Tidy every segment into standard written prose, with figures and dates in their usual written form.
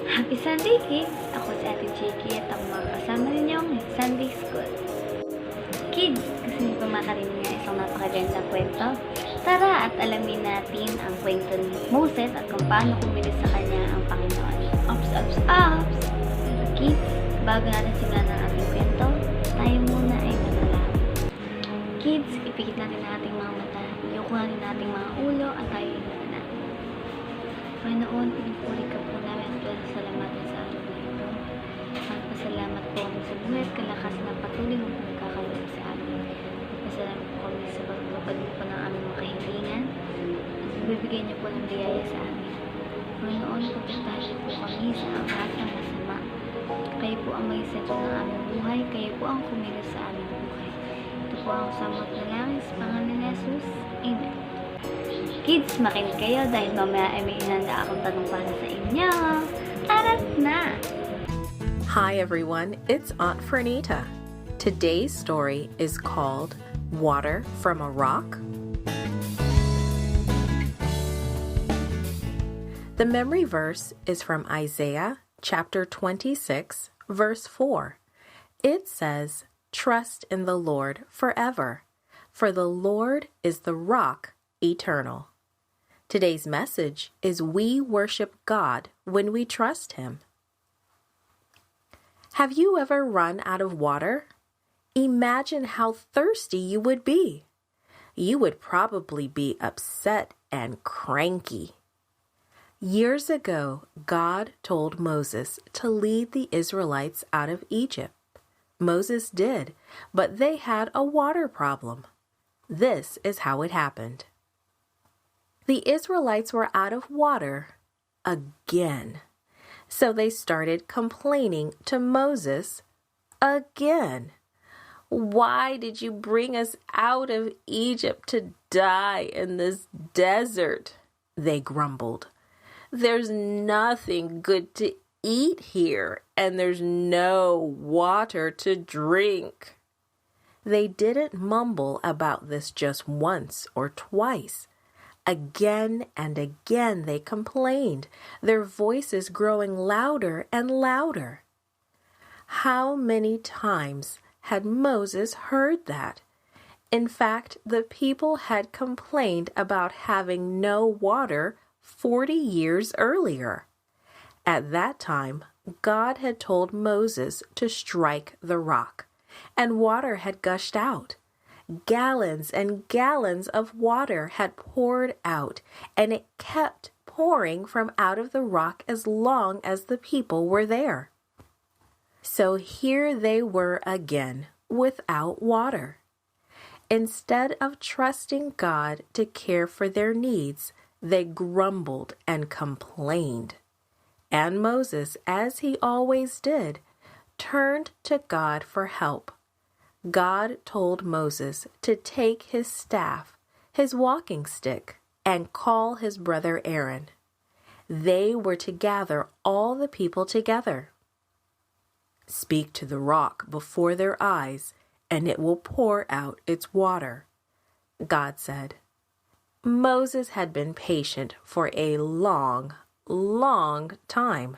Happy Sunday, kids! Ako si Ate Chiki at ang mga kasama ninyong Sunday School. Kids, gusto niyo ba makarinig ng isang napakagandang kwento? Tara at alamin natin ang kwento ni Moses at kung paano kumilos sa kanya ang Panginoon. Ops, ops, ops! Kids, bago natin simulan ang ating kwento, tayo muna ay manalangin. Kids, ipikit natin ang ating mga mata, iyoko natin ang ating mga ulo at tayo inuuna. Panginoon, pinupuri ka po namin at salamatan sa araw na ito. Magpasalamat po kami sa buhay at kalakas na patuloy mong pinagkakaroon sa amin. Magpasalamat po kami sa pagtupad mo po ng aming mga kahilingan at bibigyan niyo po ng biyaya sa amin. Panginoon, protektahan niyo po kami sa lahat ng masama. Kayo po ang may sentro ng aming buhay. Kayo po ang kumilos sa aming buhay. Ito po ang samot na langis, pangalan ni Jesus. Amen. Kids, makinig kayo dahil mamaya ay may inanda akong tanong para sa inyo. Tara't na! Hi everyone, it's Aunt Fernita. Today's story is called Water from a Rock. The memory verse is from Isaiah chapter 26, verse 4. It says, "Trust in the Lord forever, for the Lord is the rock eternal." Today's message is we worship God when we trust Him. Have you ever run out of water? Imagine how thirsty you would be. You would probably be upset and cranky. Years ago, God told Moses to lead the Israelites out of Egypt. Moses did, but they had a water problem. This is how it happened. The Israelites were out of water again. So they started complaining to Moses again. "Why did you bring us out of Egypt to die in this desert?" they grumbled. "There's nothing good to eat here, and there's no water to drink." They didn't mumble about this just once or twice. Again and again they complained, their voices growing louder and louder. How many times had Moses heard that? In fact, the people had complained about having no water 40 years earlier. At that time, God had told Moses to strike the rock, and water had gushed out. Gallons and gallons of water had poured out, and it kept pouring from out of the rock as long as the people were there. So here they were again, without water. Instead of trusting God to care for their needs, they grumbled and complained. And Moses, as he always did, turned to God for help. God told Moses to take his staff, his walking stick, and call his brother Aaron. They were to gather all the people together. "Speak to the rock before their eyes, and it will pour out its water," God said. Moses had been patient for a long, long time.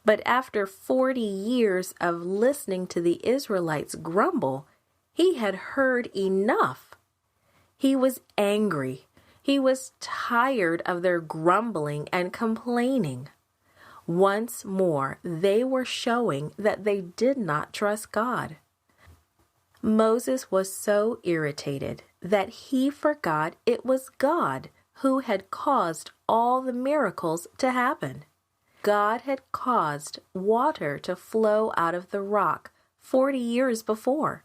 But after 40 years of listening to the Israelites grumble, he had heard enough. He was angry. He was tired of their grumbling and complaining. Once more, they were showing that they did not trust God. Moses was so irritated that he forgot it was God who had caused all the miracles to happen. God had caused water to flow out of the rock 40 years before.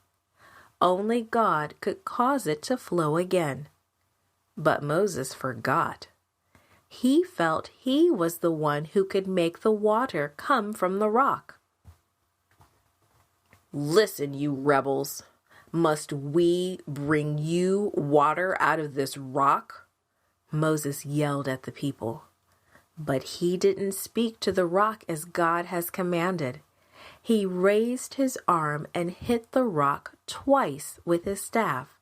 Only God could cause it to flow again. But Moses forgot. He felt he was the one who could make the water come from the rock. "Listen, you rebels. Must we bring you water out of this rock?" Moses yelled at the people. But he didn't speak to the rock as God has commanded. He raised his arm and hit the rock twice with his staff,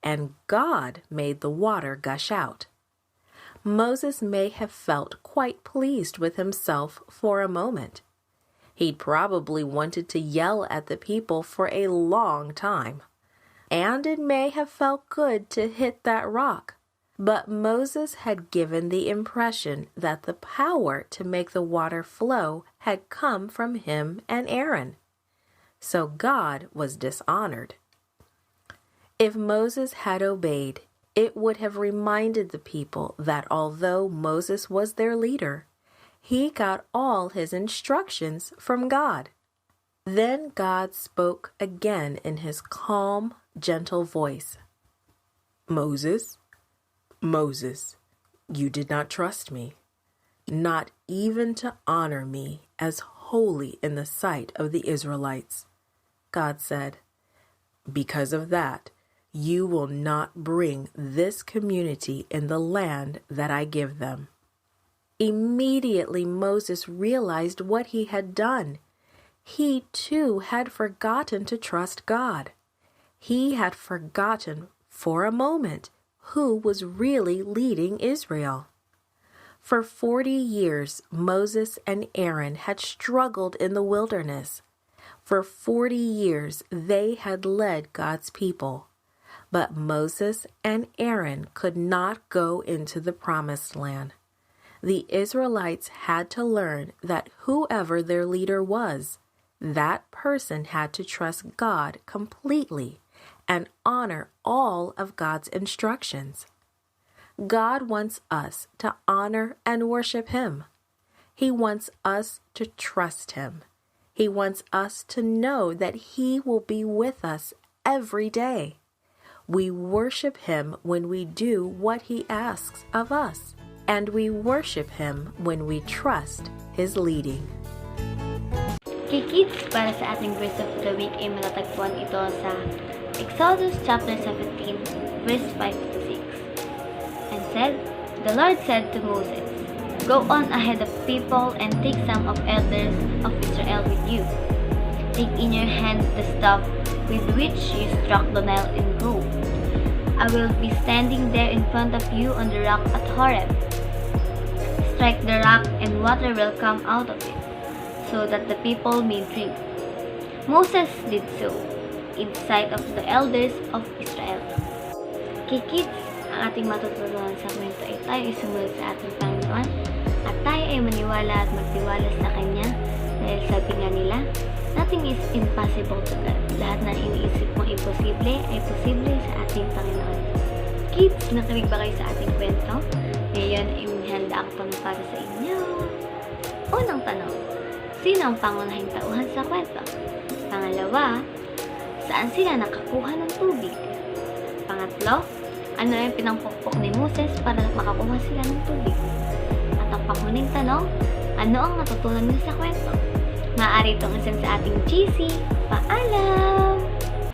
and God made the water gush out. Moses may have felt quite pleased with himself for a moment. He'd probably wanted to yell at the people for a long time. And it may have felt good to hit that rock. But Moses had given the impression that the power to make the water flow had come from him and Aaron. So God was dishonored. If Moses had obeyed, it would have reminded the people that although Moses was their leader, he got all his instructions from God. Then God spoke again in his calm, gentle voice. Moses, Moses, you did not trust me, not even to honor me as holy in the sight of the Israelites. God said, because of that, you will not bring this community in the land that I give them. Immediately Moses realized what he had done. He too had forgotten to trust God. He had forgotten for a moment who was really leading Israel. For 40 years, Moses and Aaron had struggled in the wilderness. For 40 years, they had led God's people. But Moses and Aaron could not go into the promised land. The Israelites had to learn that whoever their leader was, that person had to trust God completely and honor all of God's instructions. God wants us to honor and worship Him. He wants us to trust Him. He wants us to know that He will be with us every day. We worship Him when we do what He asks of us, and we worship Him when we trust His leading. Okay kids, para sa ating verse of the week ay matatagpuan ito sa Exodus chapter 17, verse 5 to 6. And said, the Lord said to Moses, go on ahead of people and take some of elders of Israel with you. Take in your hand the staff with which you struck the Nile in blue. I will be standing there in front of you on the rock at Horeb. Strike the rock and water will come out of it, so that the people may drink. Moses did so, in sight of the elders of Israel. Okay kids, ang ating matutunan sa kwento ay tayo ay sumunod sa ating Panginoon at tayo ay maniwala at magtiwala sa Kanya dahil sabi nga nila, nothing is impossible to God. Lahat na iniisip mong imposible ay posible sa ating Panginoon. Kids, nakinig ba kayo sa ating kwento? Ngayon ay handa ang tanong para sa inyo. Unang tanong, sino ang pangunahing tauhan sa kwento? Pangalawa, saan sila nakakuha ng tubig? Pangatlo, ano yung pinangpukpok ni Moses para makakuha sila ng tubig? At ang panghuling tanong, ano ang natutunan nila sa kwento? Maaari itong isang sa ating GC. Paalam!